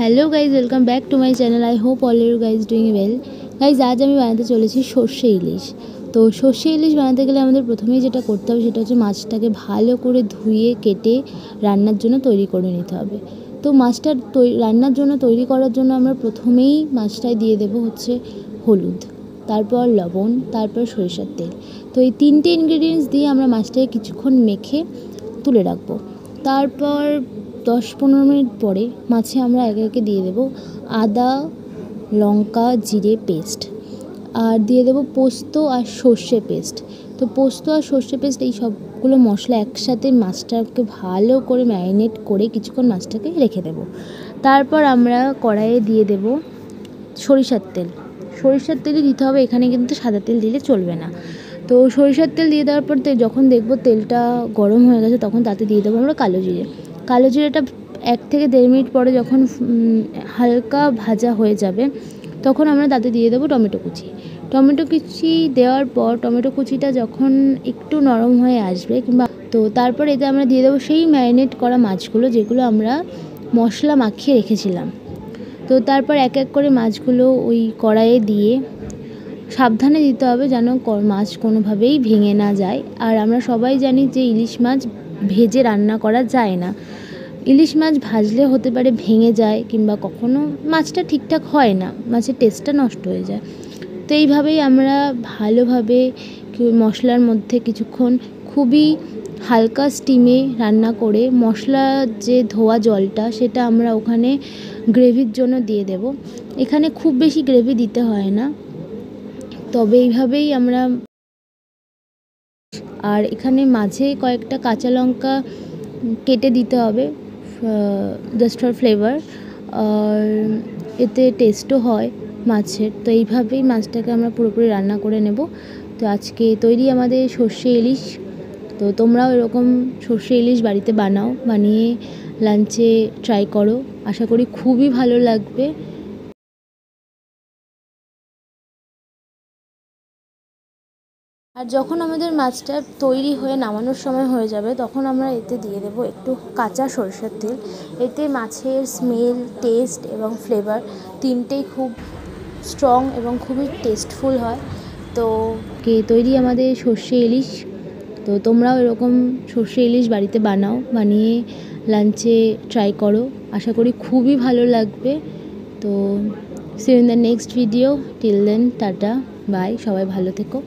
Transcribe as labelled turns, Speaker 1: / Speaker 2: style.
Speaker 1: Hello guys welcome back to my channel. I hope all you guys doing well. Guys आज আমি বানাতে চলেছি সর্ষে ইলিশ। তো সর্ষে ইলিশ বানাতে গেলে আমাদের প্রথমেই যেটা করতে হবে সেটা হচ্ছে মাছটাকে ভালো করে ধুয়ে কেটে রান্নার জন্য তৈরি করে নিতে হবে। তো মাছটা রান্নার জন্য তৈরি করার জন্য আমরা প্রথমেই মাছটায় দিয়ে দেবো হচ্ছে হলুদ, তারপর লবণ, তারপর সরিষার তেল। তো এই তিনটে ইনগ্রিডিয়েন্টস দিয়ে আমরা মাছটাকে কিছুক্ষণ মেখে তুলে রাখবো। তারপর 10-15 মিনিট পরে মাছে আমরা একে একে দিয়ে দেবো আদা, লঙ্কা, জিরে পেস্ট, আর দিয়ে দেবো পোস্ত আর সর্ষে পেস্ট। তো পোস্ত আর সর্ষে পেস্ট এই সবগুলো মশলা একসাথে মাছটাকে ভালো করে ম্যারিনেট করে কিছুক্ষণ মাছটাকে রেখে দেবো। তারপর আমরা কড়াইয়ে দিয়ে দেবো সরিষার তেল। সরিষার তেলই দিতে হবে, এখানে কিন্তু সাদা তেল দিলে চলবে না। তো সরিষার তেল দিয়ে দেওয়ার পর যখন দেখবো তেলটা গরম হয়ে গেছে তখন তাতে দিয়ে দেবো আমরা কালো জিরে। কালো জিরেটা 1 থেকে 1.5 মিনিট পরে যখন হালকা ভাজা হয়ে যাবে তখন আমরা তাতে দিয়ে দেবো টমেটো কুচি। টমেটো কুচি দেওয়ার পর টমেটো কুচিটা যখন একটু নরম হয়ে আসবে তো তারপর এতে আমরা দিয়ে দেবো সেই ম্যারিনেট করা মাছগুলো যেগুলো আমরা মশলা মাখিয়ে রেখেছিলাম। তো তারপর এক এক করে মাছগুলো ওই কড়াইয়ে দিয়ে সাবধানে দিতে হবে যেন মাছ কোনোভাবেই ভেঙে না যায়। আর আমরা সবাই জানি যে ইলিশ মাছ ভেজে রান্না করা যায় না। ইলিশ মাছ ভাজলে হতে পারে ভেঙে যায় কিংবা কখনো মাছটা ঠিকঠাক হয় না, মাছের টেস্টটা নষ্ট হয়ে যায়। তো এইভাবেই আমরা ভালোভাবে মশলার মধ্যে কিছুক্ষণ খুবই হালকা স্টিমে রান্না করে মশলার যে ধোয়া জলটা সেটা আমরা ওখানে গ্রেভির জন্য দিয়ে দেব। এখানে খুব বেশি গ্রেভি দিতে হয় না, তবে এইভাবেই আমরা। আর এখানে মাঝে কয়েকটা কাঁচা লঙ্কা কেটে দিতে হবে জাস্ট ফর ফ্লেভার, আর এতে টেস্টও হয় মাছের। তো এইভাবেই মাছটাকে আমরা পুরোপুরি রান্না করে নেব। তো আজকে তৈরি আমাদের সর্ষে ইলিশ। তো তোমরাও এরকম সর্ষে ইলিশ বাড়িতে বানিয়ে লাঞ্চে ট্রাই করো, আশা করি খুবই ভালো লাগবে। আর যখন আমাদের মাছটা তৈরি হয়ে নামানোর সময় হয়ে যাবে তখন আমরা এতে দিয়ে দেবো একটু কাঁচা সরষের তেল। এতে মাছের স্মেল, টেস্ট এবং ফ্লেভার তিনটেই খুব স্ট্রং এবং খুবই টেস্টফুল হয়। তো তৈরি আমাদের সর্ষে ইলিশ। তো তোমরাও এরকম সর্ষে ইলিশ বাড়িতে বানিয়ে লাঞ্চে ট্রাই করো, আশা করি খুবই ভালো লাগবে। তো see you in the next video. Till then tata, bye, সবাই ভালো থেকো।